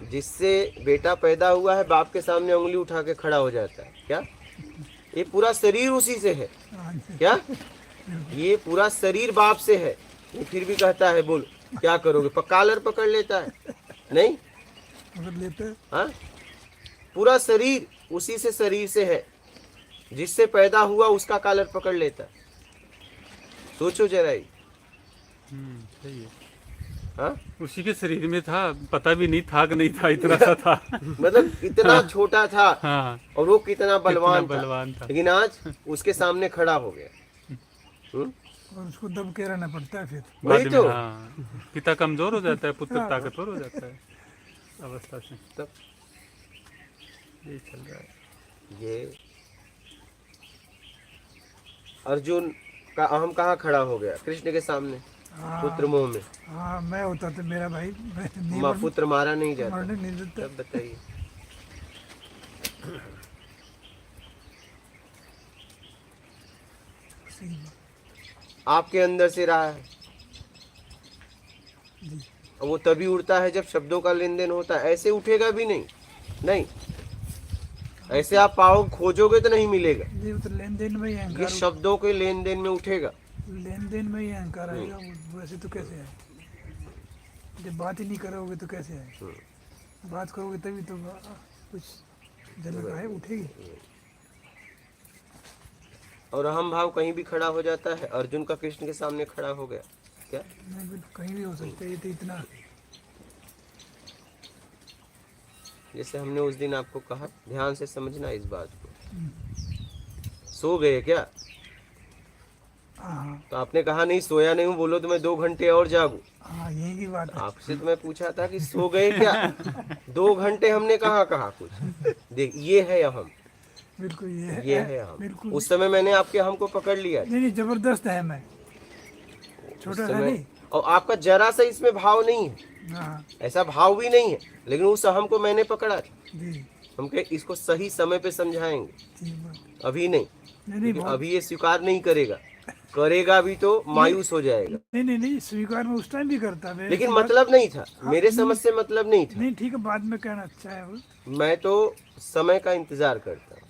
जिससे बेटा पैदा हुआ है बाप के सामने उंगली उठा के खड़ा हो जाता है क्या? ये पूरा शरीर उसी से है क्या? ये पूरा शरीर बाप से है, ये फिर भी कहता है बोल क्या करोगे? कॉलर पकड़ लेता है नहीं पकड़ लेते हैं। हाँ, पूरा शरीर उसी से शरीर से है, जिससे पैदा हुआ उसका कॉलर पकड़ लेता है। सोचो जरा ही। सही है। हाँ उसी के शरीर में था, पता भी नहीं था कि नहीं था, इतना सा था। मतलब इतना छोटा था हाँ, और वो कितना बलवान कितना बलवान था। लेकिन आज उसके सामने खड़ा हो गया। और उसको दब के रहना पड़ता है फिर। वही बाद तो। में हाँ, पिता कमजोर हो जाता है, पुत्र ताकतवर हो जाता है अवस्था से। तब यही चल रहा है। ये अर्जुन का अहम कहाँ खड़ा हो गया? कृष्ण के सामने, पुत्र मोह में। हाँ, मैं होता तो मेरा भाई मैं नहीं पुत्र मारा नहीं जाता। मरने नहीं देता। तब बताइए। सही बात। आपके अंदर से रहा है, और वो तभी उड़ता है जब शब्दों का लेन देन होता है। ऐसे उठेगा भी नहीं, नहीं ऐसे आप पाओ खोजोगे तो नहीं मिलेगा। ये तो लेन देन में ही ये अहंकार, शब्दों के लेन देन में उठेगा। लेन देन में ही अहंकार आएगा। वैसे तो कैसे आए? जब बात ही नहीं करोगे तो कैसे आए? बात करोगे तभी तो कुछ झलक आए, उठेगी। और अहम भाव कहीं भी खड़ा हो जाता है। अर्जुन का कृष्ण के सामने खड़ा हो गया क्या? नहीं, भी कहीं भी हो सकता है। ये तो इतना जैसे हमने उस दिन आपको कहा, ध्यान से समझना इस बात को। सो गए क्या? हाँ तो आपने कहा नहीं सोया नहीं हूँ, बोलो तो मैं 2 घंटे और जागू। हाँ, यही की बात है। आपसे तो मैं पूछा था कि सो गए क्या? 2 घंटे हमने कहाँ कहा कुछ। देख ये है अहम, बिल्कुल ये है अहम। बिल्कुल। उस समय मैंने आपके अहम को पकड़ लिया था। नहीं नहीं, जबरदस्त है। मैं उस छोटा सा समय, नहीं। और आपका जरा सा इसमें भाव नहीं है, हाँ ऐसा भाव भी नहीं है, लेकिन उस अहम को मैंने पकड़ा था। जी, हम कहे इसको सही समय पे समझाएंगे, ठीक बात। अभी नहीं। नहीं नहीं, क्योंकि बहुत अभी ये स्वीकार नहीं करेगा, करेगा भी तो मायूस हो जाएगा। नहीं नहीं नहीं, स्वीकार में उस टाइम भी करता है। लेकिन मतलब नहीं था, मेरे समझ से मतलब नहीं था। नहीं, ठीक है, बाद में कहना अच्छा है वो। मैं तो समय का इंतजार करता हूँ,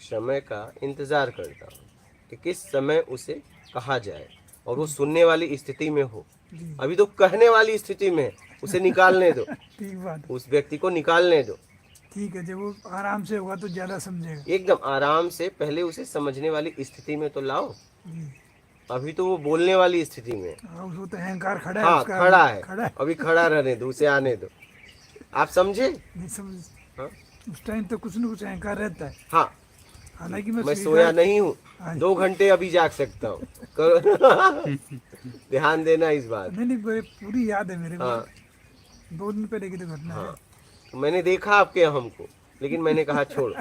समय का इंतजार करता हूँ कि किस समय उसे कहा जाए और वो सुनने वाली स्थिति में हो। जी, अभी तो कहने वाली स्थिति में है, उसे निकालने दो, ठीक बात है। उस व्यक्ति को निकालने दो। ठीक है, जब वो आराम से होगा तो ज्यादा समझेगा। एकदम आराम से, पहले उसे समझने वाली स्थिति में तो लाओ। जी, अभी तो वो बोलने वाली स्थिति में है। हाँ, उसको तो अहंकार खड़ा है हाँ उसका। खड़ा है, खड़ा है। अभी खड़ा रहने दो, उसे आने दो। आप समझे? नहीं समझ। हाँ उस टाइम तो कुछ न कुछ अहंकार रहता है। हाँ, हालांकि मैं स्वीकार- सोया नहीं हूँ, हाँ, 2 घंटे अभी जाग सकता हूँ। करो ध्यान देना इस बात। नहीं नहीं, पूरी याद है मेरे को। हाँ 2 दिन पहले की तो घटना है। हाँ, मैंने देखा आपके अहम को, लेकिन मैंने कहा छोड़,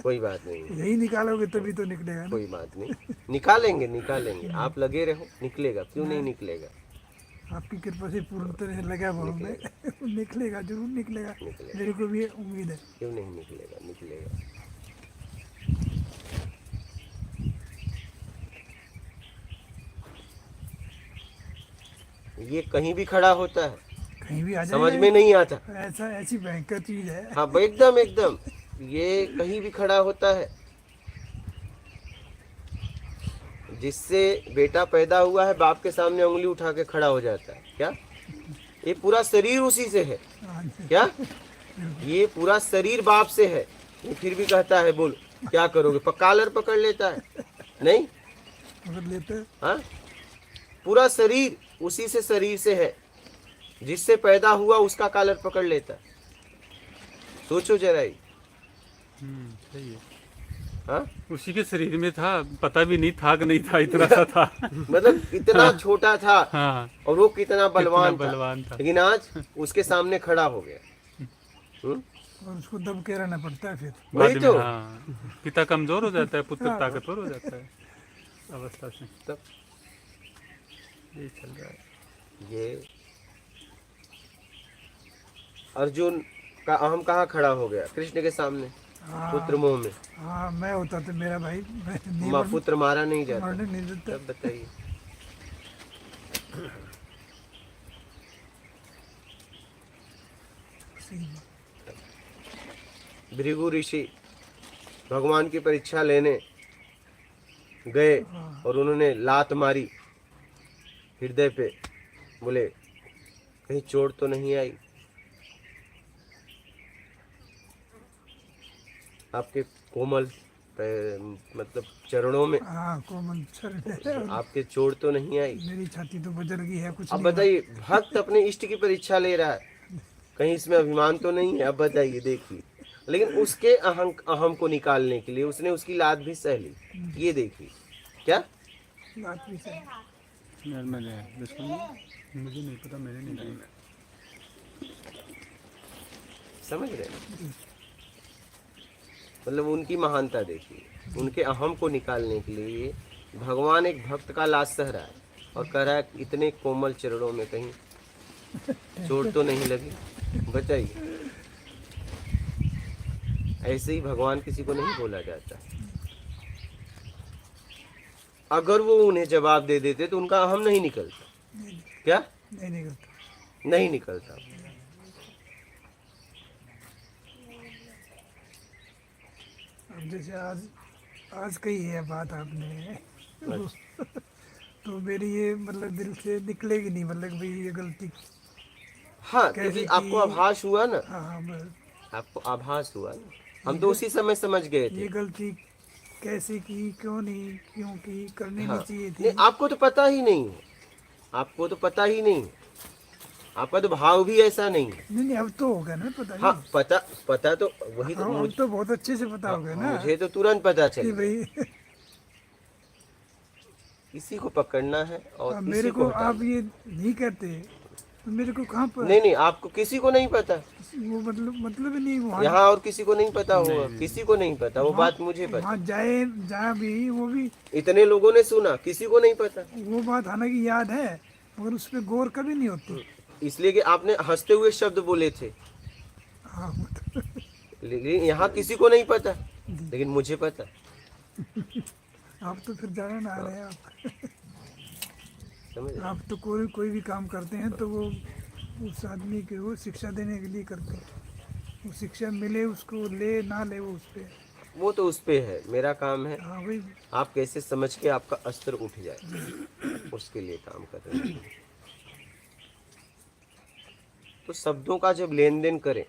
कोई बात नहीं, यही निकालोगे तभी तो निकलेगा ना। कोई बात नहीं, निकालेंगे निकालेंगे। आप लगे रहो, निकलेगा, क्यों नहीं निकलेगा? आपकी कृपा से पूर्ण तरह से लगा हुआ हूं मैं। निकलेगा, जरूर निकलेगा। निकलेगा। मेरे को भी उम्मीद है। क्यों नहीं निकलेगा? निकलेगा। ये कहीं भी खड़ा होता है, कहीं भी आ समझ जाएगा। में नहीं आता। ऐसा ऐसी भयंकर चीज है। हाँ एकदम एकदम, ये कहीं भी खड़ा होता है, जिससे बेटा पैदा हुआ है बाप के सामने उंगली उठा के खड़ा हो जाता है क्या? ये पूरा शरीर उसी से है हाँ जी, क्या? ये पूरा शरीर बाप से है, ये फिर भी कहता है बोल क्या करोगे? कॉलर पकड़ लेता है नहीं पकड़ लेते हैं। हाँ, पूरा शरीर उसी से शरीर से है, जिससे पैदा हुआ उसका कॉलर पकड़ लेता है। सोचो जरा ही। सही है। हाँ उसी के शरीर में था, पता भी नहीं था कि नहीं था, इतना सा था। मतलब इतना छोटा था हाँ, और वो कितना बलवान कितना बलवान था। लेकिन आज उसके सामने खड़ा हो गया। और उसको दब के रहना पड़ता है फिर। वही बाद तो। में हाँ, पिता कमजोर हो जाता है, पुत्र ताकतवर हो जाता है अवस्था से। तब यही चल रहा है। ये अर्जुन का अहम कहाँ खड़ा हो गया? कृष्ण के सामने, पुत्र मोह में। हाँ, मैं होता तो मेरा भाई मैं नहीं पुत्र मारा नहीं जाता। मरने नहीं देता। तब बताइए। सही है। भृगु ऋषि भगवान की परीक्षा लेने गए और उन्होंने लात मारी हृदय पे, बोले कहीं चोट तो नहीं आई। आपके कोमल मतलब चरणों में हाँ कोमल शरीर, आपके चोट तो नहीं आई। मेरी छाती तो बजर गई है, कुछ अब नहीं हुआ। बताइए, भक्त अपने इष्ट की परीक्षा ले रहा है, कहीं इसमें अभिमान तो नहीं है। अब बताइए, देखिए, लेकिन उसके अहम को निकालने के लिए उसने उसकी लात भी सह ली। ये देखिए क्या, बात भी सही। यार मैंने मुझे नहीं पता, मैंने नहीं देखा। समझ रहे हैं? मतलब उनकी महानता देखिए, उनके अहम को निकालने के लिए भगवान एक भक्त का लात सह रहा है और कह रहा है इतने कोमल चरणों में कहीं चोट तो नहीं लगी। बताइए, ऐसे ही भगवान किसी को नहीं बोला जाता। अगर वो उन्हें जवाब दे देते तो उनका अहम नहीं निकलता। क्या नहीं निकलता। नहीं निकलता। अब जैसे आज कही है बात आपने, तो मेरी ये मतलब दिल से निकलेगी नहीं, मतलब भाई ये गलती। हाँ, कैसे क्योंकि आपको आभास हुआ ना, हाँ हाँ आपको आभास हुआ ना, हम तो उसी समय समझ गए थे। ये गलती कैसे की, क्यों नहीं, क्यों की, करनी हाँ, नहीं चाहिए थी। नहीं, आपको तो पता ही नहीं है, आपको तो पता ही नहीं है, आपका तो भाव भी ऐसा नहीं है। नहीं अब तो होगा ना पता। हाँ, पता तो वही तो हाँ, अब तो बहुत अच्छे से पता होगा ना मुझे तो तुरंत पता कि चल भाई इसी को पकड़ना है और मेरे इसी को हटाना। आप ये नहीं कहते तो मेरे को कहाँ पर, नहीं, आपको किसी को नहीं पता, वो मतलब ही नहीं वहाँ। यहाँ और किसी को नहीं पता होगा, किसी को नहीं पता, वो बात मुझे पता। वहाँ जाए भी वो भी इतने लोगों ने सुना, किसी को नहीं पता, वो बात हालांकि याद है मगर उस पर गौर कभी नहीं होती। इसलिए कि आपने हंसते हुए शब्द बोले थे। हाँ मतलब लेकिन यहाँ किसी को नहीं पता, लेकिन मुझे पता। आप तो फिर ज़्यादा ना आ रहे हैं आप। समझ रहे? आप तो कोई भी काम करते हैं तो वो उस आदमी के वो शिक्षा देने के लिए करते हैं। वो शिक्षा मिले उसको, ले ना ले वो उस पर। वो तो उस पे है, मेरा काम है हाँ भाई आप कैसे समझ के आपका अस्त्र उठ जाए, उसके लिए काम कर रहे हैं। तो शब्दों का जब लेन देन करें,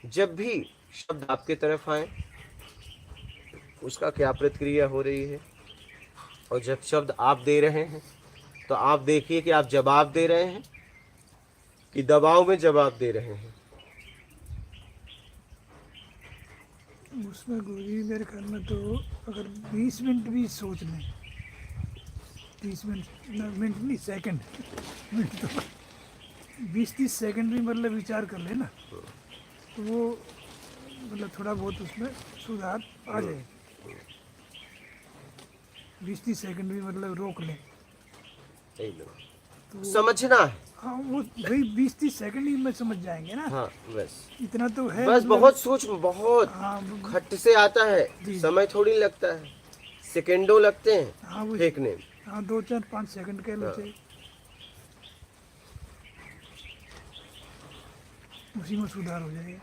जब भी शब्द आपके तरफ आए उसका क्या प्रतिक्रिया हो रही है, और जब शब्द आप दे रहे हैं तो आप देखिए कि आप जवाब दे रहे हैं कि दबाव में जवाब दे रहे हैं। उसमें गुरुजी मेरे ख्याल में तो अगर 20 मिनट भी सोच लें, 30 मिनट नहीं सेकंड, मिनट तो 20-30 सेकंड भी मतलब विचार कर लेना तो वो मतलब थोड़ा बहुत उसमें सुधार आ जाए। 20-30 सेकंड भी मतलब रोक लें एकदम समझना है। हाँ वो भाई 20-30 सेकंड ही में समझ जाएंगे ना। हाँ बस, इतना तो है बस मतलब। बहुत सूक्ष्म, बहुत हाँ खट से आता है, जी। समय थोड़ी लगता है, सेकंडों लगते हैं हाँ वो फेंकने में। हाँ 2-4-5 सेकंड कह लो हाँ। चाहिए, उसी में सुधार हो जाएगा।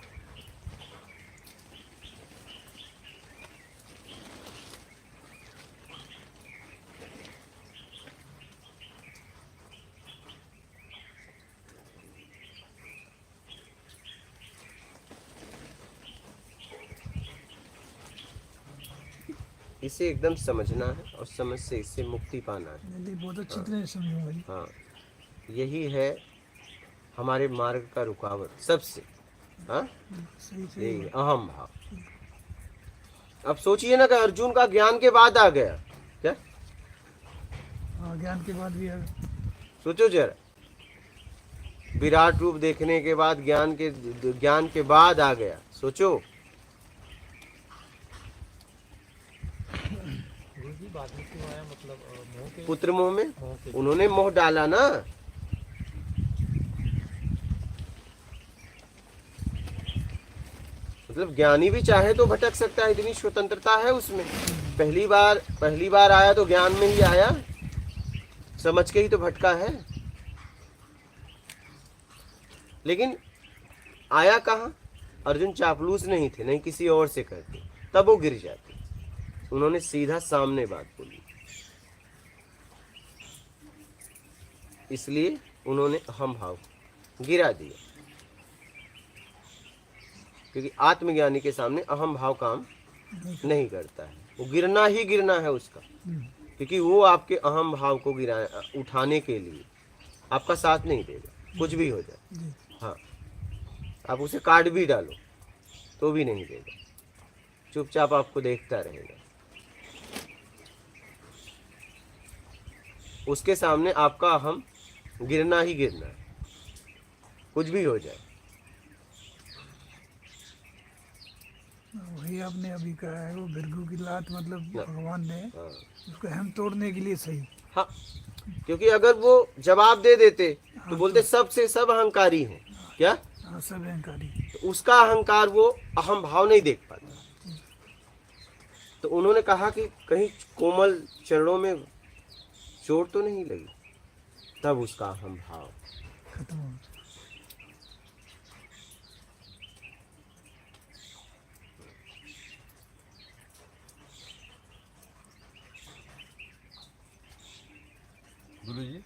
इसे एकदम समझना है और समझ से इससे मुक्ति पाना है। नहीं बहुत अच्छी तरह समझो भाई। हाँ, यही है हमारे मार्ग का रुकावट सबसे। हाँ, सही सही यही है अहम भाव। अब सोचिए ना कि अर्जुन का ज्ञान के बाद आ गया क्या, हाँ ज्ञान के बाद भी है। सोचो जरा, विराट रूप देखने के बाद ज्ञान के बाद आ गया, सोचो। पुत्र मोह में उन्होंने मोह डाला ना, मतलब ज्ञानी भी चाहे तो भटक सकता है, इतनी स्वतंत्रता है उसमें। पहली बार आया तो ज्ञान में ही आया, समझ के ही तो भटका है। लेकिन आया कहाँ? अर्जुन चापलूस नहीं थे, नहीं किसी और से करते, तब वो गिर जाते। उन्होंने सीधा सामने बात बोली, इसलिए उन्होंने अहम भाव गिरा दिया। क्योंकि आत्मज्ञानी के सामने अहम भाव काम नहीं करता है, वो गिरना ही गिरना है उसका। क्योंकि वो आपके अहम भाव को उठाने के लिए आपका साथ नहीं देगा, कुछ भी हो जाए। हाँ, आप उसे काट भी डालो तो भी नहीं देगा, चुपचाप आपको देखता रहेगा। उसके सामने आपका अहम गिरना ही गिरना है, कुछ भी हो जाए। वही आपने अभी कहा है, वो भृगु की लात मतलब भगवान ने हाँ, उसको हम तोड़ने के लिए सही। हाँ, क्योंकि अगर वो जवाब दे देते तो बोलते सबसे सब अहंकारी हैं क्या? हाँ, सब अहंकारी। तो उसका अहंकार वो अहम भाव नहीं देख पाता। तो उन्होंने कहा कि कहीं कोमल चरणों में चोट तो नहीं लगी, तब उसका अहम भाव खत्म हो। गुरुजी,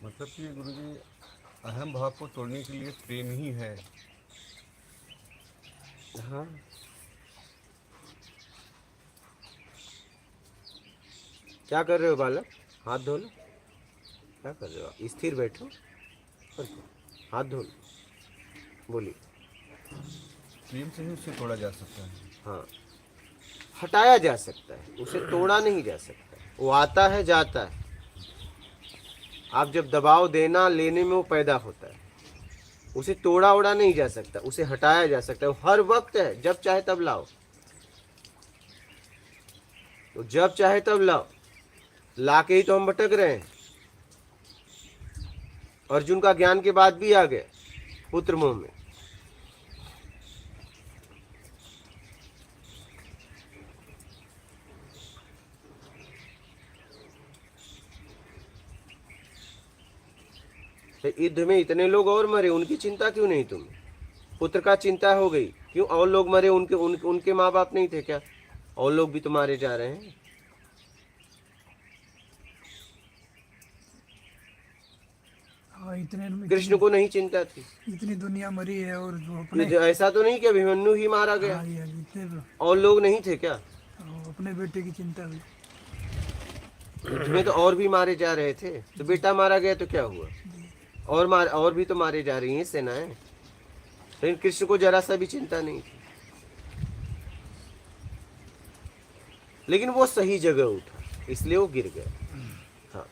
मतलब कि गुरुजी अहम भाव को तोड़ने के लिए प्रेम ही है। हाँ, क्या कर रहे हो बालक? हाथ धो लो। क्या कर रहे हो? स्थिर बैठो और हाथ धो लो। बोलिए। प्रेम से ही उससे तोड़ा जा सकता है। हाँ, हटाया जा सकता है, उसे तोड़ा नहीं जा सकता। वो आता है जाता है, आप जब दबाव देना लेने में वो पैदा होता है। उसे तोड़ा ओड़ा नहीं जा सकता, उसे हटाया जा सकता है। वो हर वक्त है, जब चाहे तब लाओ, तो जब चाहे तब लाओ। लाके ही तो हम भटक रहे हैं। अर्जुन का ज्ञान के बाद भी आ गए पुत्र मोह में। तो युद्ध में इतने लोग और मरे, उनकी चिंता क्यों नहीं तुम्हें? पुत्र का चिंता हो गई, क्यों? और लोग मरे, उनके माँ बाप नहीं थे क्या? और लोग भी तो मारे जा रहे हैं। हाँ, इतने कृष्ण को नहीं चिंता थी। इतनी दुनिया मरी है और जो अपने ऐसा तो नहीं कि अभिमन्यु ही मारा गया, हाँ, ये इतने और लोग नहीं थे क्या? अपने बेटे की चिंता हुई। युद्ध में तो और भी मारे जा रहे थे, तो बेटा मारा गया तो क्या हुआ? और भी तो मारे जा रही हैं सेनाएं, लेकिन कृष्ण को जरा सा भी चिंता नहीं थी। लेकिन वो सही जगह उठा, इसलिए वो गिर गया। हाँ,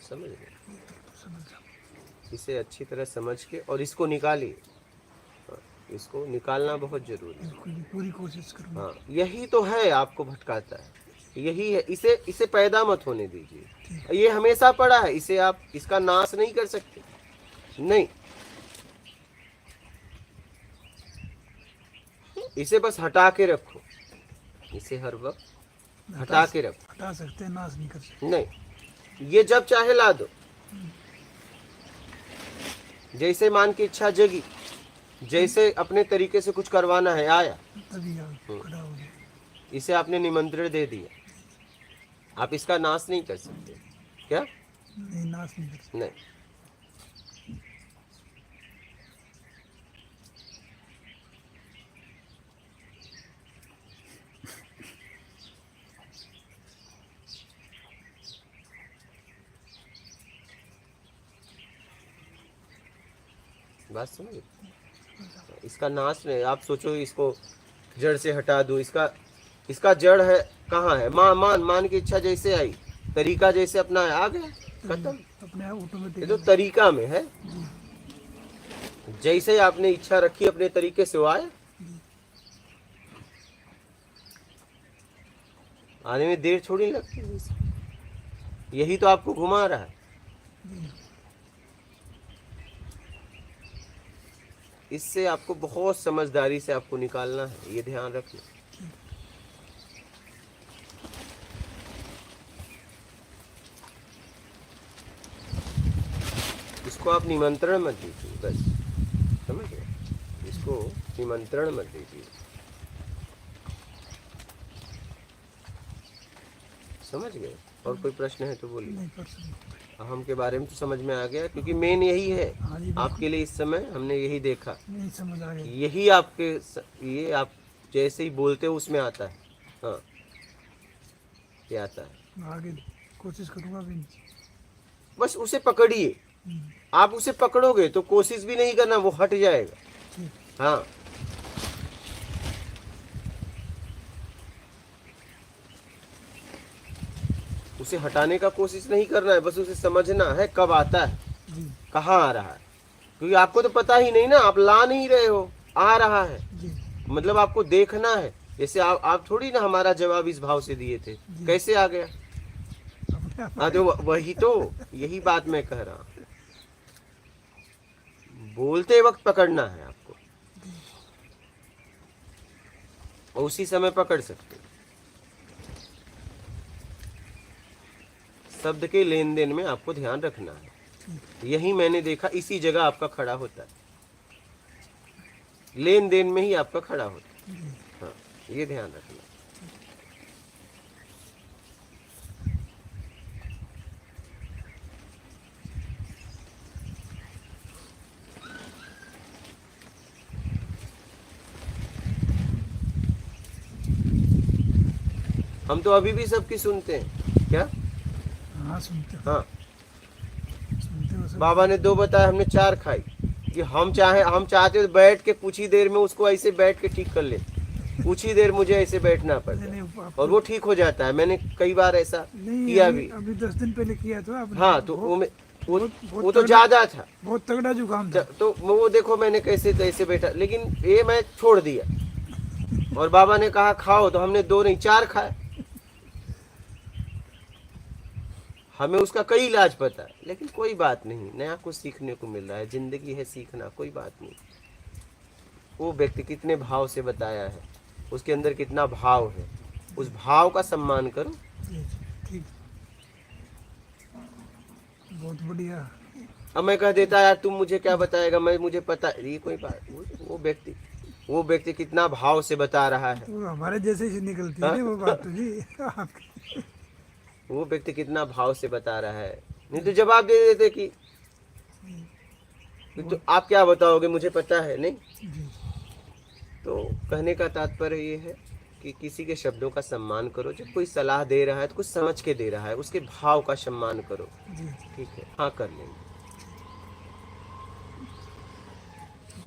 समझ गए? इसे अच्छी तरह समझ के और इसको निकालिए। हाँ, इसको निकालना बहुत जरूरी है। पूरी कोशिश करूँगा। हाँ, यही तो है आपको भटकाता है, यही है। इसे पैदा मत होने दीजिए। ये हमेशा पड़ा है, इसे आप इसका नाश नहीं कर सकते, नहीं। इसे बस हटा के रखो, इसे हर वक्त हटा के रखो। हटा सकते हैं, नाश नहीं कर सकते। नहीं, ये जब चाहे ला दो। जैसे मान की इच्छा जगी, जैसे अपने तरीके से कुछ करवाना है, आया तभी खड़ा हो गया। इसे आपने निमंत्रण दे दिया, आप इसका नाश नहीं कर सकते क्या? नहीं, नाश नहीं कर सकते। नहीं। बात समझ? इसका नाश नहीं। आप सोचो इसको जड़ से हटा दो, इसका जड़ है कहाँ है? मान की इच्छा जैसे आई, तरीका जैसे अपनाया, आ गया, खत्म। अपने आप ये ऑटोमेटिक। तो तरीका में है। जैसे आपने इच्छा रखी अपने तरीके से, वो आया। आने में देर थोड़ी लगती है। यही तो आपको घुमा रहा है। इससे आपको बहुत समझदारी से आपको निकालना है, ये ध्यान रखना। इसको आप निमंत्रण मत दीजिए, बस समझ गए, इसको निमंत्रण मत दीजिए, समझ गए। और कोई प्रश्न है तो बोलिए। नहीं कर सकते। हम के बारे में तो समझ में आ गया, क्योंकि मेन यही है हाँ जी, बिल्कुल। आपके लिए। इस समय हमने यही देखा, नहीं समझ आ गया। यही आपके ये आप जैसे ही बोलते हो उसमें आता है। हाँ, ये आता है। आगे कोशिश करूँगा भी। बस उसे पकड़िए, आप उसे पकड़ोगे तो कोशिश भी नहीं करना, वो हट जाएगा। ठीक। हाँ, उसे हटाने का कोशिश नहीं करना है, बस उसे समझना है कब आता है, जी कहाँ आ रहा है। क्योंकि आपको तो पता ही नहीं ना, आप ला नहीं रहे हो, आ रहा है। जी मतलब आपको देखना है। जैसे आप थोड़ी ना हमारा जवाब इस भाव से दिए थे, कैसे आ गया? अपने आप हाँ, तो वही तो, यही बात मैं कह रहा हूँ। बोलते वक्त पकड़ना है आपको, और उसी समय पकड़ सकते हो। शब्द के लेन देन में आपको ध्यान रखना है। यही मैंने देखा, इसी जगह आपका खड़ा होता है, लेन देन में ही आपका खड़ा होता है। हाँ, ये ध्यान रखना। हम तो अभी भी सबकी सुनते हैं क्या? हाँ सुनते हो, हाँ, सुनते हो सब। बाबा ने 2 बताया, हमने 4 खाई। कि हम चाहते तो बैठ के कुछ ही देर में उसको ऐसे बैठ के ठीक कर ले, कुछ ही देर मुझे ऐसे बैठना पड़ता नहीं, है, नहीं, आप- और वो ठीक हो जाता है। मैंने कई बार ऐसा नहीं, किया अभी, भी। अभी 10 दिन पहले किया था आपने। हाँ, तो वो बहुत वो तो तगड़ा- ज्यादा था। बहुत तगड़ा जुकाम था। तो वो देखो मैंने कैसे तैसे बैठा, लेकिन ये मैं छोड़ दिया। और बाबा ने कहा खाओ, तो हमने 2 नहीं 4 खाए। हमें उसका कई इलाज पता है, लेकिन कोई बात नहीं, नया कुछ सीखने को मिल रहा है। जिंदगी है सीखना, कोई बात नहीं। वो व्यक्ति कितने भाव से बताया है, उसके अंदर कितना भाव है, उस भाव का सम्मान करो। जी, ठीक, बहुत बढ़िया। अब मैं कह देता यार तुम मुझे क्या बताएगा, मुझे पता, ये कोई बात। वो व्यक्ति कितना भाव से बता रहा है, तो हमारे जैसे ही निकलती हाँ? है वो बात तो जी आपकी। वो व्यक्ति कितना भाव से बता रहा है। नहीं तो जवाब दे देते कि तो आप क्या बताओगे, मुझे पता है नहीं। जी तो कहने का तात्पर्य ये है कि किसी के शब्दों का सम्मान करो। जब कोई सलाह दे रहा है तो कुछ समझ के दे रहा है, उसके भाव का सम्मान करो। जी, ठीक है, हाँ कर लेंगे।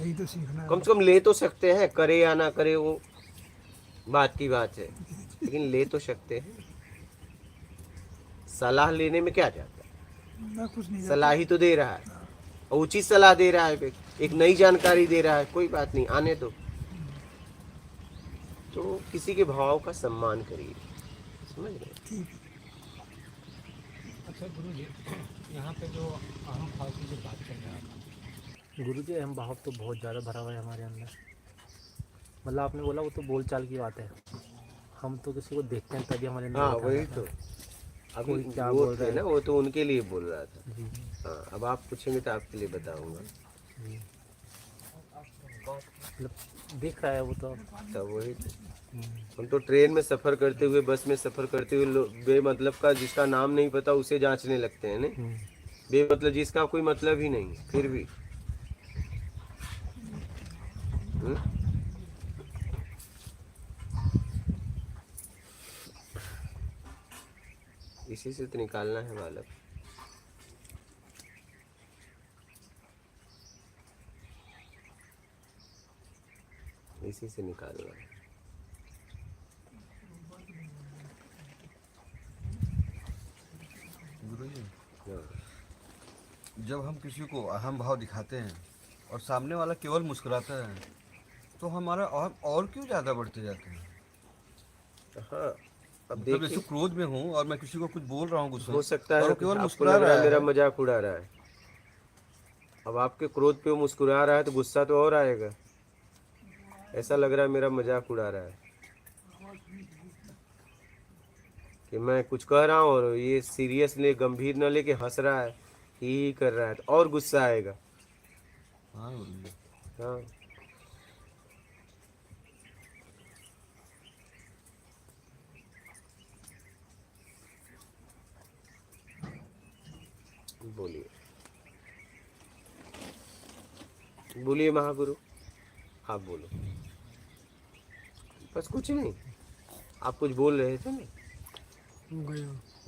यही तो सीखना है। कम से कम ले तो सकते हैं, करे या ना करे वो बात की बात है, लेकिन ले तो सकते हैं। सलाह लेने में क्या जाता है, ना कुछ नहीं सलाह ही तो दे रहा है, और उचित सलाह दे रहा है, एक नई जानकारी दे रहा है। कोई बात नहीं, आने दो। तो किसी के भाव का सम्मान करिए, समझ गए? ठीक। अच्छा गुरु जी, यहाँ पे जो अहम भाव की जो बात चल रहा था, गुरु जी अहम भाव तो बहुत ज़्यादा भरा हुआ है हमारे अंदर। मतलब आपने बोला वो तो बोलचाल की बात है, हम तो किसी को देखते हैं तभी हमारे अंदर हाँ होता वही है। तो। अभी कोई क्या वो बोल रहा थे है? ना, वो तो उनके लिए बोल रहा था। जी हाँ, अब आप पूछेंगे तो आपके लिए बताऊंगा। जी, मतलब देख रहा है वो तो। तब वही तो। हम तो ट्रेन में सफर करते हुए, बस में सफर करते हुए बेमतलब का, जिसका नाम नहीं पता उसे जांचने लगते हैं नहीं, बेमतलब जिसका कोई मतलब ही नहीं, फिर भी इसी से तो निकालना है बालक। इसी से निकालना है। गुरु जी, हाँ। जब हम किसी को अहम भाव दिखाते हैं और सामने वाला केवल मुस्कुराता है, तो हमारा अहम और क्यों ज़्यादा बढ़ते जाते हैं? हाँ, अब मतलब देखिए, जैसे क्रोध में हूँ और मैं किसी को कुछ बोल रहा हूँ गुस्से हो में, सकता और है वो केवल आपको मुस्कुरा लग रहा रहा है मेरा है। मजाक उड़ा रहा है। अब आपके क्रोध पे वो मुस्कुरा रहा है तो गुस्सा तो और आएगा। ऐसा लग रहा है मेरा मजाक उड़ा रहा है कि मैं कुछ कह रहा हूँ और ये सीरियसली गंभीर न लेके हंस रहा है, ही कर रहा है, तो और गुस्सा आएगा। हाँ बोलिए। हाँ बोलिए बोलिए महागुरु, आप बोलो। बस कुछ नहीं, आप कुछ बोल रहे थे ना।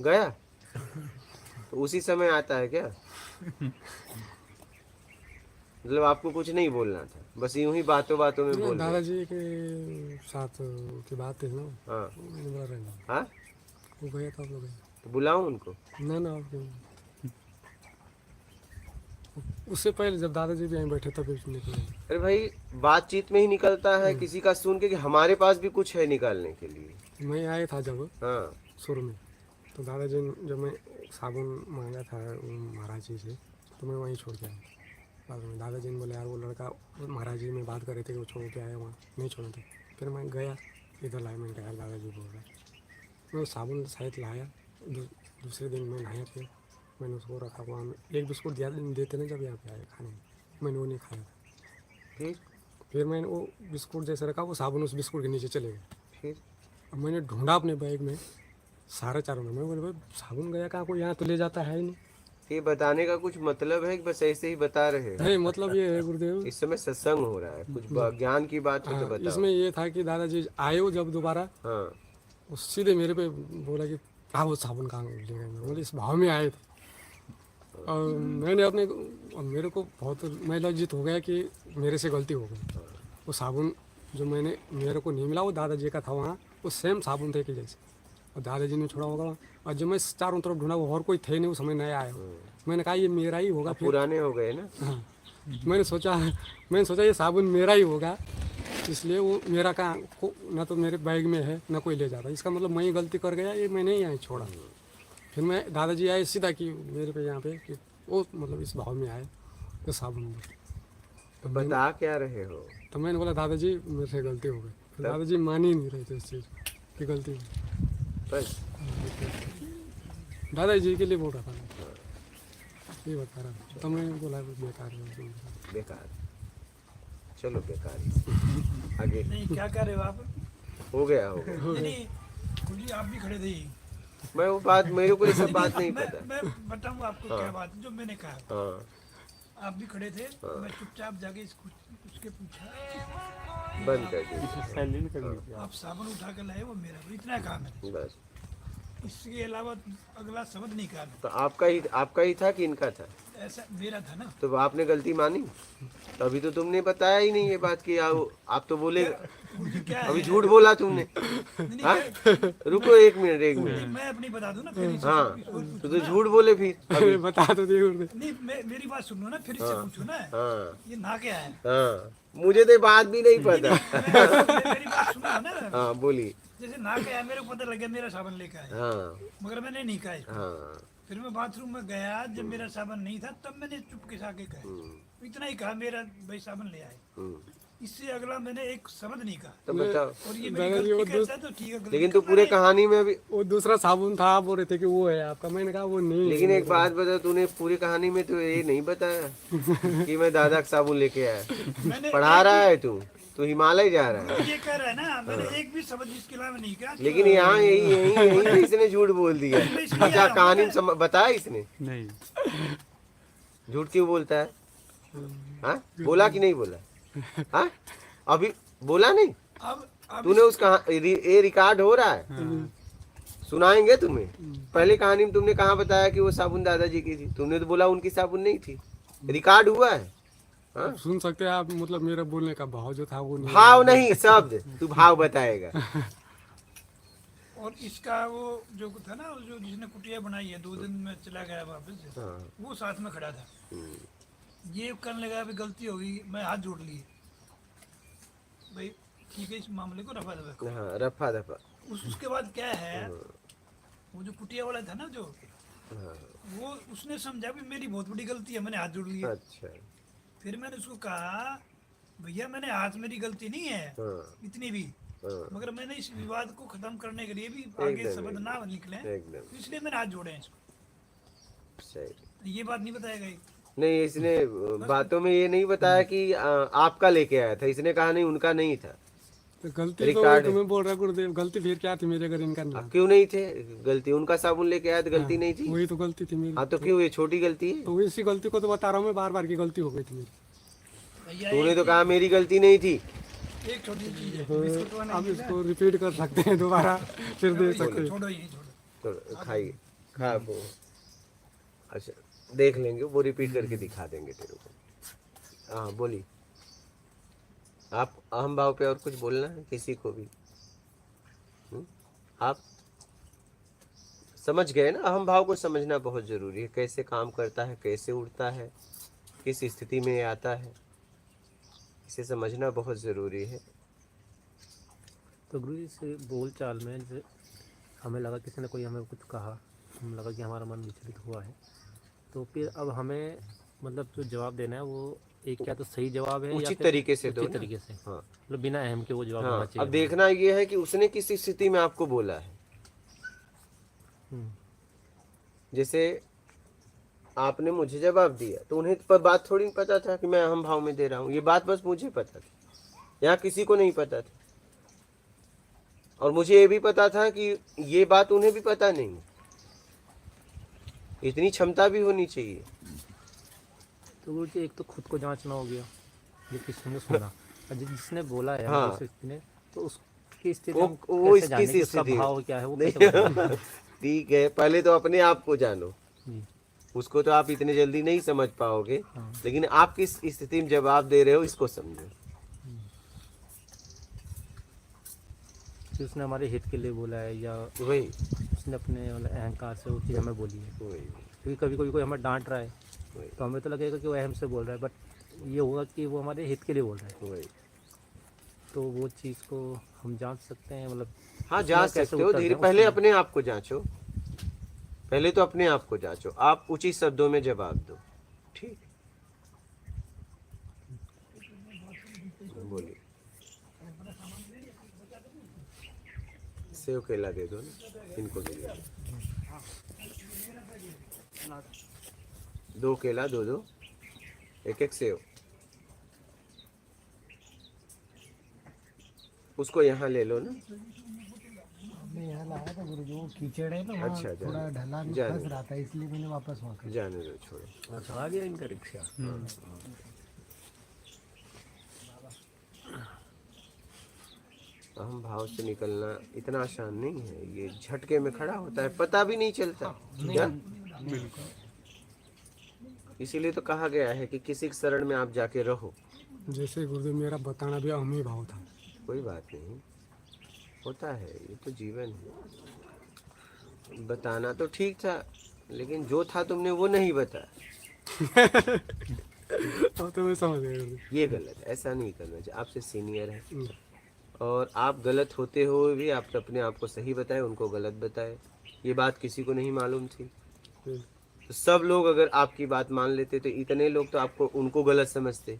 गया तो उसी समय आता है क्या? मतलब आपको कुछ नहीं बोलना था, बस यूं ही बातों बातों में बोल रहे। दादाजी के साथ की बात है ना। हाँ मैंने बोला रहना, हाँ, वो गया था, आप लोग गए। तो बुलाऊं उनको? ना आप क्यों? उससे पहले जब दादाजी भी यहीं बैठे तब निकले। अरे भाई, बातचीत में ही निकलता है किसी का सुन के कि हमारे पास भी कुछ है निकालने के लिए। मैं आया था जब हाँ शुरू में, तो दादाजी जब मैं साबुन मांगा था महाराज जी से, तो मैं वहीं छोड़ के आया। बाद में दादाजी ने बोले यार वो लड़का महाराज जी में बात कर रहे थे कि वो छोड़ के आया, वहाँ नहीं छोड़े थे। फिर मैं गया इधर लाया, मैंने कहा यार दादाजी बोल रहा है। मैं वो साबुन शायद लाया, दूसरे दिन मैं नहाया, फिर मैंने उसको रखा वहाँ। एक बिस्कुट दिया देते ना जब यहाँ पे आए खाने में, मैंने वो नहीं खाया था। फिर मैंने वो बिस्कुट जैसे रखा, वो साबुन उस बिस्कुट के नीचे चले गए। फिर अब मैंने ढूंढा अपने बैग में सारे चारों में, मैं बोले भाई साबुन गया कहाँ, कोई यहाँ तो ले जाता है ही नहीं। ये बताने का कुछ मतलब है कि बस ऐसे ही बता रहे हैं? नहीं मतलब ये है गुरुदेव, इस समय सत्संग हो रहा है, कुछ ज्ञान की बात है तो बताओ। इसमें ये था कि दादाजी आए हो जब दोबारा, हाँ वो सीधे मेरे पे बोला कि हाँ वो साबुन कहाँ ले गए। मैं बोले इस भाव में आए थे। और मैंने अपने और मेरे को बहुत मैं लज्जित हो गया कि मेरे से गलती हो गई। वो साबुन जो मेरे को नहीं मिला, वो दादाजी का था वहाँ, वो सेम साबुन थे कि जैसे, और दादाजी ने छोड़ा होगा। और जब मैं चारों तरफ ढूंढा, वो और कोई थे नहीं, उस समय नया आया। मैंने कहा ये मेरा ही होगा। फिर पुराने हो गए ना। हाँ, मैंने सोचा ये साबुन मेरा ही होगा, इसलिए वो मेरा कहाँ ना तो मेरे बैग में है ना कोई ले जाता। इसका मतलब मैं ही गलती कर गया, ये मैंने ही यहाँ छोड़ा। फिर मैं दादाजी आए सीधा कि मेरे पे यहाँ पे कि वो मतलब इस भाव में आए तो साबुन। तो बता क्या रहे हो? तो मैंने बोला दादाजी मेरे से गलती हो गई। फिर दादाजी मान ही नहीं रहे थे इस चीज़ की गलती हो गई। बस दादाजी के लिए बोल रहा था, ये बता रहा था। तो मैं बोला बेकार है, बेकार, चलो बेकार ही। आगे नहीं, क्या कर रहे हो आप? हो गया हो गया। नहीं गुरुजी, आप भी खड़े थे। मैं वो बात, मेरे को ये सब बात नहीं पता। मैं बताऊंगा आपको क्या बात है जो मैंने कहा। हाँ आप भी खड़े थे, मैं चुपचाप जाके उसके पूछा, बंद कर दीजिए साइलेंट कर दीजिए। आप साबुन उठा कर लाए, वो मेरा, इतना काम है। बस। इसके अलावा अगला शब्द नहीं कहा। तो आपका ही था कि इनका था? ऐसा मेरा था ना। तो आपने गलती मानी? तो अभी तो तुमने बताया ही नहीं ये बात कि आप तो बोले, गुरुजी क्या है? अभी झूठ बोला तुमने। नहीं, हाँ? रुको एक मिनट। मैं अपनी बता दूं ना फिर इससे हाँ इसको पूछो तो ना। झूठ बोले फिर अभी। बता तो दिए गुरुदेव। नहीं, मेरी बात सुनो ना, फिर इससे पूछो ना। हाँ ये ना क्या है? हाँ, मुझे तो बात भी नहीं पता। मेरी बात सुनो ना। हाँ बोली। जैसे ना क्या है, मेरे को पता लग गया मेरा साबन लेकर आया, हाँ मगर मैंने नहीं कहा इसको। हाँ फिर मैं बाथरूम में गया, जब मेरा साबन नहीं था तब मैंने चुपके से आके कहा, इतना ही कहा, मेरा भाई साबन ले आए। इससे अगला मैंने एक शब्द नहीं कहा। तो बताओ। और ये मेरी गलती कहता है तो ठीक है, गलती लेकिन तो करना पूरे है। कहानी में अभी, वो दूसरा साबुन था, आप बोल रहे थे कि वो है आपका। मैंने कहा वो नहीं है। लेकिन एक बात बता, तूने पूरी कहानी में तो ये नहीं बताया कि मैं दादा का साबुन लेके आया। मैंने पढ़ा रहा है तू हिमालय जा रहा है। ये कह रहा है ना, मैंने एक भी शब्द इसके अलावा नहीं कहा। लेकिन यहाँ यही पे इसने झूठ बोल दिया। अच्छा कहानी में बताया इसने? नहीं, झूठ क्यों बोलता है? हाँ बोला कि नहीं बोला? हाँ अभी बोला नहीं? अब तूने उस ये रिकॉर्ड हो रहा है, सुनाएंगे तुम्हें। पहले कहानी में तुमने कहाँ बताया कि वो साबुन दादाजी की थी? तुमने तो बोला उनकी साबुन नहीं थी, रिकॉर्ड हुआ है। हाँ? सुन सकते हैं आप, मतलब मेरा बोलने का भाव जो था वो नहीं। भाव नहीं, शब्द तू भाव बताएगा। और इसका वो जो था ना, जो जिसने कुटिया बनाई है, 2 दिन में चला गया वापस, हाँ। वो साथ में खड़ा था। ये करने लगा, अभी गलती होगी, मैं हाथ जोड़ लिए भाई, ठीक है, इस मामले को रफा दफा। हाँ रफा दफा। उसके बाद क्या है, वो जो कुटिया वाला था ना, जो वो उसने समझा भी मेरी बहुत बड़ी गलती है, मैंने हाथ जोड़ लिया। अच्छा। फिर मैंने उसको कहा भैया मैंने हाथ, मेरी गलती नहीं है हाँ इतनी भी, हाँ, मगर मैंने इस विवाद को खत्म करने के लिए भी आगे एकदम, शब्द ना निकले, एकदम तो इसलिए मैंने हाथ जोड़े हैं इसको। सही। ये बात नहीं बताया गई। नहीं, इसने बातों में ये नहीं बताया कि आपका लेके आया था, इसने कहा नहीं उनका नहीं था। तो गलती तो रिकॉर्ड है। तुम्हें बोल रहा गुरुदेव, गलती फिर क्या थी मेरे घर इनका नाम? क्यों नहीं थे? गलती उनका साबुन लेके आया तो गलती नहीं थी? वही तो गलती थी मेरी। हाँ तो क्यों, ये छोटी गलती है? तो इसी गलती को तो बता रहा हूँ मैं, बार बार की गलती हो गई थी मेरी। भैया तूने तो कहा मेरी गलती नहीं थी। एक छोटी चीज है, तो बिस्कुट वाला अब इसको रिपीट कर सकते हैं दोबारा, फिर दे सकते हैं। छोड़ो ये छोड़ो। तो खाइए, खा वो। अच्छा देख लेंगे, वो रिपीट करके दिखा देंगे तेरे को। हाँ बोलिए। आप अहम भाव पे और कुछ बोलना है किसी को भी? आप समझ गए ना, अहम भाव को समझना बहुत जरूरी है, कैसे काम करता है, कैसे उड़ता है, किस स्थिति में आता है, इसे समझना बहुत ज़रूरी है। तो गुरु जी से बोल चाल में जैसे हमें लगा किसी ने कोई हमें कुछ कहा, हमें लगा कि हमारा मन विचलित हुआ है, तो फिर अब हमें मतलब जो जवाब देना है वो एक क्या तो सही जवाब है या उचित फिर तरीके से दो उचित ना। तरीके से, हाँ मतलब बिना अहम के वो जवाब हाँ, होना चाहिए। अब देखना ये है कि उसने किस स्थिति में आपको बोला है। हम्म, जैसे आपने मुझे जवाब दिया तो उन्हें पर बात थोड़ी पता था कि मैं अहम भाव में दे रहा हूँ, ये बात बस मुझे पता थी, यहाँ किसी को नहीं पता था। और मुझे ये भी पता था कि ये बात उन्हें भी पता नहीं, इतनी क्षमता भी होनी चाहिए। तो गुरु जी एक तो खुद को जांचना हो गया, जो किसी ने सुना और जिसने बोला है हाँ। उस व्यक्ति ने, तो उसकी स्थिति वो- हम वो कैसे जाने किस कि उसका स्थिति- भाव क्या है, वो नहीं, कैसे बताएं? ठीक है, पहले तो अपने आप को जानो। जी। उसको तो आप इतने जल्दी नहीं समझ पाओगे, हाँ। लेकिन आप किस स्थिति में जवाब दे रहे हो इसको समझो। कि उसने हमारे हित के लिए बोला है या वही उसने अपने मतलब अहंकार से वो चीज़ हमें बोली है। वही क्योंकि कभी कभी कोई हमें डांट रहा है वही तो हमें तो लगेगा कि वो अहम से बोल रहा है, बट ये होगा कि वो हमारे हित के लिए बोल रहा है। वही। तो वो चीज़ को हम जांच सकते हैं, मतलब हाँ उसमें जांच कैसे सकते हो उत्तर धीरे, दें पहले उसमें? अपने आप को जांचो, पहले तो अपने आप को जांचो, आप उचित शब्दों में जवाब दो। ठीक, बोलिए। सेव केला दे दो ना, इनको दे दो, 2 केला, 2 1 सेव। उसको यहाँ ले लो ना। मैं यहाँ लाया था गुरु जी, वो कीचड़ है ना वहाँ, अच्छा, थोड़ा जाने- ढलान जाने- फंस रहा था, इसलिए मैंने वापस वहाँ कर। जाने दो, छोड़ो। अच्छा आ गया इनका रिक्शा। अहम भाव से निकलना इतना आसान नहीं है, ये झटके में खड़ा होता है, पता भी नहीं चलता क्या? इसीलिए तो कहा गया है कि किसी के शरण में आप जाके रहो। जैसे गुरुदेव मेरा बताना भी अहम ही भाव था। कोई बात नहीं, होता है, ये तो जीवन है। बताना तो ठीक था, लेकिन जो था तुमने वो नहीं बताया, अब तो मैं समझ गया गुरुदेव। ये गलत है, ऐसा नहीं करना चाहिए। आपसे सीनियर है और आप गलत होते हुए भी आप अपने आप को सही बताए, उनको गलत बताए, ये बात किसी को नहीं मालूम थी। तो सब लोग अगर आपकी बात मान लेते तो इतने लोग तो आपको उनको गलत समझते,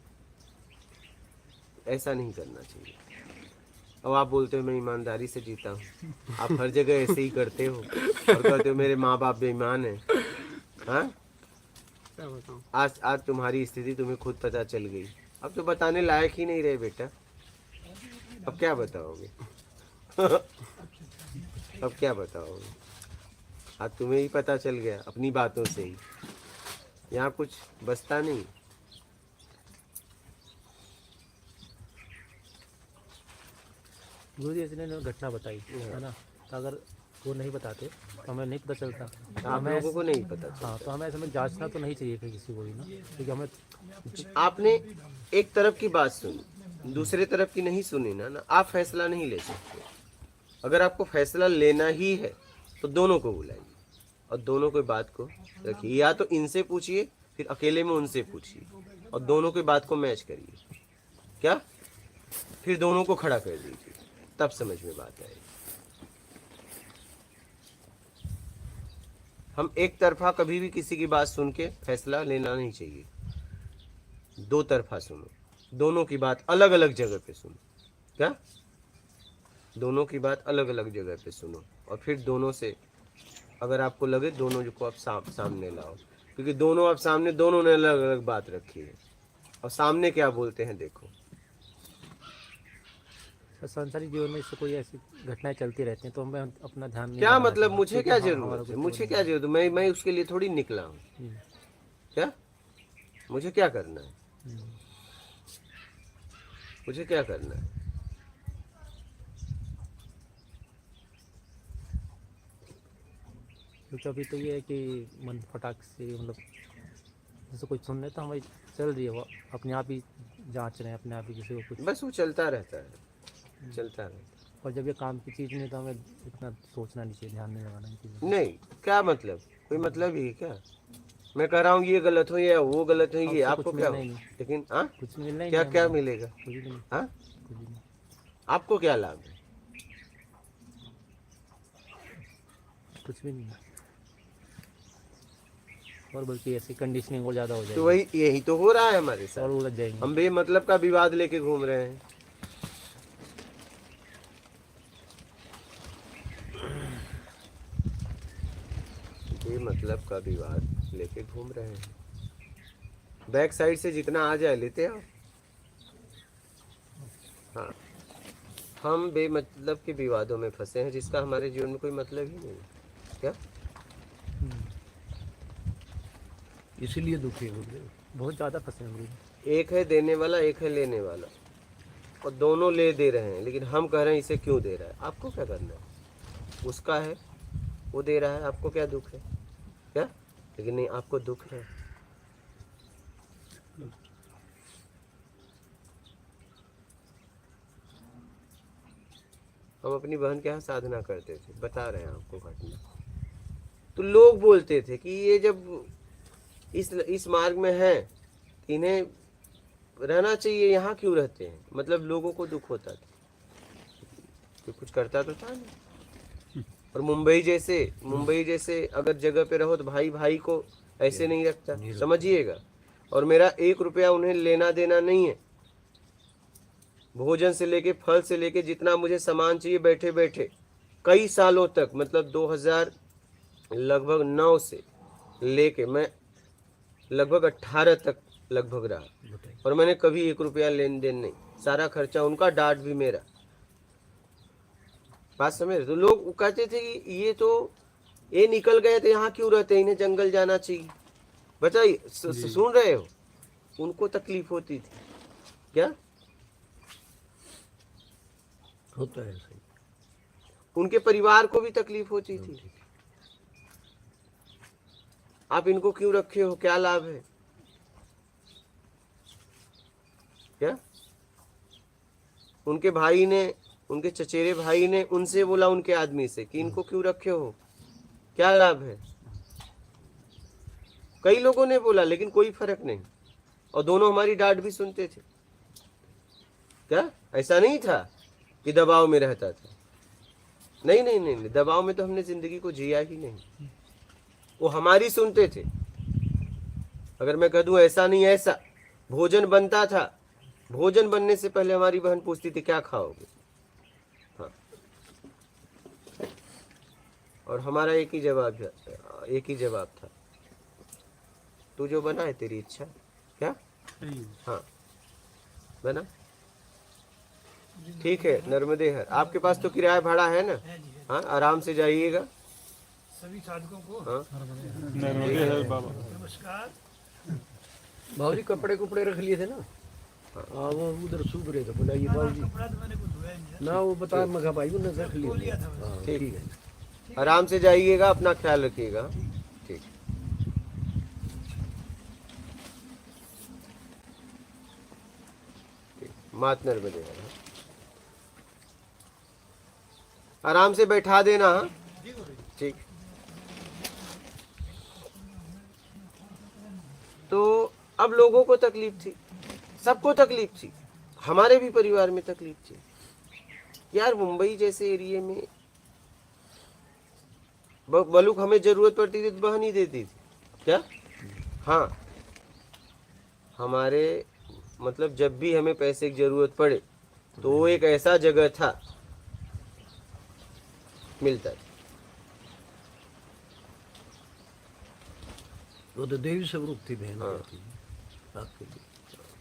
ऐसा नहीं करना चाहिए। अब आप बोलते हो मैं ईमानदारी से जीता हूँ, आप हर जगह ऐसे ही करते हो और कहते हो मेरे माँ बाप बेईमान है। हाँ, क्या बताऊँ? आज तुम्हारी स्थिति तुम्हें खुद पता चल गई, अब तो बताने लायक ही नहीं रहे बेटा, अब क्या बताओगे? अब क्या बताओगे? आज तुम्हें ही पता चल गया अपनी बातों से ही, यहाँ कुछ बचता नहीं। गुरु जी इसने जो घटना बताई है ना, तो अगर वो नहीं बताते तो हमें नहीं पता चलता। तो आप हमें लोगों को नहीं पता चलता। हाँ, तो हमें ऐसे में जांचना तो नहीं चाहिए फिर किसी को भी ना, क्योंकि हमें आपने एक तरफ की बात सुनी, दूसरे तरफ की नहीं सुनी ना आप फैसला नहीं ले सकते। अगर आपको फैसला लेना ही है तो दोनों को बुलाइए और दोनों को बात को रखिए, या तो इनसे पूछिए फिर अकेले में उनसे पूछिए और दोनों की बात को मैच करिए, क्या फिर दोनों को खड़ा कर दीजिए, तब समझ में बात आएगी। हम एक तरफा कभी भी किसी की बात सुन के फैसला लेना नहीं चाहिए। दो तरफा सुनो, दोनों की बात अलग अलग जगह पे सुनो। क्या? दोनों की बात अलग अलग जगह पे सुनो और फिर दोनों से अगर आपको लगे दोनों को आप सामने लाओ, क्योंकि दोनों आप सामने, दोनों ने अलग अलग बात रखी है और सामने क्या बोलते हैं देखो। सांसारिक जीवन में इससे कोई ऐसी घटनाएं चलती रहती हैं तो हमें अपना ध्यान नहीं क्या लगाना मतलब चाहिए, मुझे क्योंकि क्या हमारा जरूरत है? कुछ मुझे वो क्या जरूरत है? मैं उसके लिए थोड़ी निकला हूँ। नहीं। क्या मुझे क्या करना है? मुझे क्या करना है? क्योंकि अभी तो ये है कि मन फटाक से मतलब जैसे कुछ सुन रहे तो हमारी चल रही है वो अपने आप ही जांच रहे हैं अपने आप ही किसी को कुछ, बस वो चलता रहता है, चलता रहता है। और जब ये काम की चीज़ नहीं तो हमें इतना सोचना नहीं चाहिए, ध्यान नहीं लगाना इन चीज़ों पर। नहीं, क्या मतलब? कोई मतलब ही है क्या? मैं कह रहा हूँ ये गलत हो या वो गलत हो, ये आपसे आपको कुछ क्या हो? मिलना ही नहीं। लेकिन हाँ, कुछ मिलना ही क्या नहीं क्या हमें, मिलेगा? कुछ भी नहीं, हाँ, कुछ भी नहीं। आपको क्या लाभ है? कुछ भी नहीं, और बल्कि ऐसी कंडीशनिंग और ज़्यादा हो तो जाएगी वही यही तो हो रहा है हमारे और साथ। उलझ जाएंगे। हम बेमतलब का विवाद लेके घूम रहे हैं। बेमतलब का विवाद लेके घूम रहे हैं। बैक साइड से जितना आ जाए लेते आओ। हाँ, हम बेमतलब के विवादों में फंसे हैं जिसका हमारे जीवन में कोई मतलब ही नहीं है। क्या? इसीलिए दुखी हो गए। बहुत ज़्यादा फंसे हैं हम लोग। एक है देने वाला, एक है लेने वाला, और दोनों ले दे रहे हैं, लेकिन हम कह रहे हैं इसे क्यों दे रहा है? आपको क्या करना है? उसका है, वो दे रहा है, आपको क्या दुख है? क्या? लेकिन नहीं, आपको दुख है। हम अपनी बहन के यहाँ साधना करते थे, बता रहे हैं आपको घटना। तो लोग बोलते थे कि ये जब इस मार्ग में है, इन्हें रहना चाहिए, यहाँ क्यों रहते हैं? मतलब लोगों को दुख होता था, तो कुछ करता तो था नहीं। और मुंबई जैसे अगर जगह पे रहो तो भाई भाई को ऐसे नहीं रखता, समझिएगा। और मेरा 1 रुपया उन्हें लेना देना नहीं है। भोजन से लेके, फल से लेके, जितना मुझे सामान चाहिए बैठे बैठे कई सालों तक, मतलब 2009 से लेके मैं लगभग 18 तक लगभग रहा, और मैंने कभी 1 रुपया लेन देन नहीं। सारा खर्चा उनका, डांट भी मेरा। बात समझ रहे? तो लोग कहते थे कि ये निकल गए तो यहाँ क्यों रहते हैं, इन्हें जंगल जाना चाहिए। बताइए, सुन रहे हो? उनको तकलीफ होती थी। क्या होता है सही। उनके परिवार को भी तकलीफ होती थी। आप इनको क्यों रखे हो, क्या लाभ है? क्या? उनके भाई ने, उनके चचेरे भाई ने उनसे बोला, उनके आदमी से, कि इनको क्यों रखे हो, क्या लाभ है? कई लोगों ने बोला, लेकिन कोई फर्क नहीं, और दोनों हमारी डांट भी सुनते थे। क्या? ऐसा नहीं था कि दबाव में रहता था। नहीं नहीं नहीं, नहीं। दबाव में तो हमने जिंदगी को जिया ही नहीं। वो हमारी सुनते थे। अगर मैं कह दूं ऐसा नहीं ऐसा, भोजन बनता था, भोजन बनने से पहले हमारी बहन पूछती थी क्या खाओगे। हाँ, और हमारा एक ही जवाब था, तू जो बना है तेरी इच्छा। क्या? हाँ, बना, ठीक है। नर्मदे हर, आपके पास तो किराया भाड़ा है ना? हाँ, आराम से जाइएगा। सभी साधकों को हाँ, नर्मदे हर बाबा। नमस्कार। बाबूजी कपड़े कुपड़े रख लिए थे ना? हाँ, वो उधर सूख रहे थे। बोला ये बाबूजी कपड़ा तो मैंने कुछ धोया नहीं है। ना, वो बता मगा भाई उन्होंने रख लिए थे। हाँ, ठीक ठीक है। आराम से जाइएगा, अपना ख्याल रखिएगा। ठीक। मात नर्मदे हर। आराम से बैठा देना। हाँ, ठीक। तो अब लोगों को तकलीफ थी, सबको तकलीफ थी, हमारे भी परिवार में तकलीफ थी। यार मुंबई जैसे एरिया में बलूक हमें जरूरत पड़ती थी तो बहन ही देती थी क्या? हाँ, हमारे मतलब जब भी हमें पैसे की जरूरत पड़े तो वो एक ऐसा जगह था मिलता था। वो तो देवी स्वरूप थी बहन हाँ। कहती थी आपके लिए,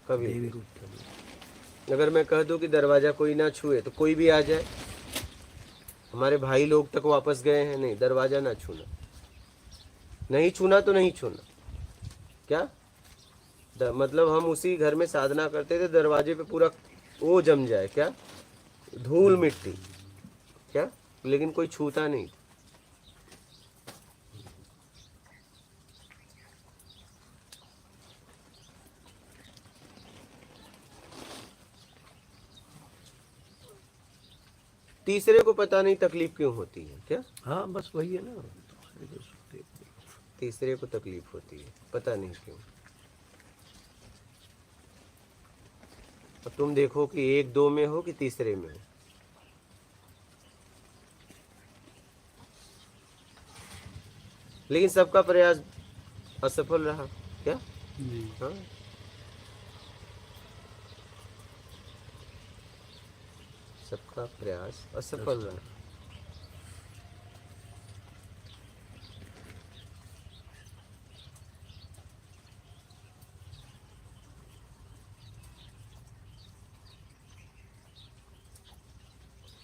कभी देवी रूप था वो। अगर मैं कह दूं कि दरवाजा कोई ना छुए तो कोई भी आ जाए, हमारे भाई लोग तक वापस गए हैं, नहीं दरवाजा ना छूना, नहीं छूना तो नहीं छूना क्या? मतलब हम उसी घर में साधना करते थे, दरवाजे पे पूरा वो जम जाए क्या, धूल मिट्टी क्या, लेकिन कोई छूता नहीं। तीसरे को पता नहीं तकलीफ क्यों होती है क्या? हाँ बस वही है ना, दूसरे को सुख देते। तीसरे को तकलीफ होती है, पता नहीं क्यों। अब तुम देखो कि एक दो में हो कि तीसरे में हो, लेकिन सबका प्रयास असफल रहा क्या? हाँ, सबका प्रयास असफल रहा।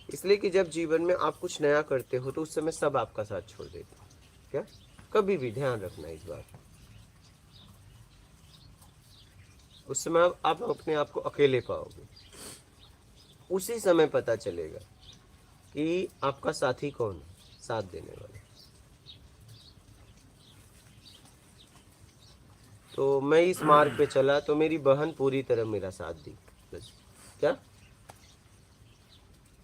इसलिए कि जब जीवन में आप कुछ नया करते हो तो उस समय सब आपका साथ छोड़ देते हैं क्या? कभी भी ध्यान रखना इस बात। उस समय आप अपने आप को अकेले पाओगे, उसी समय पता चलेगा कि आपका साथी कौन है, साथ देने वाला। तो मैं इस मार्ग पे चला तो मेरी बहन पूरी तरह मेरा साथ दी, बस क्या?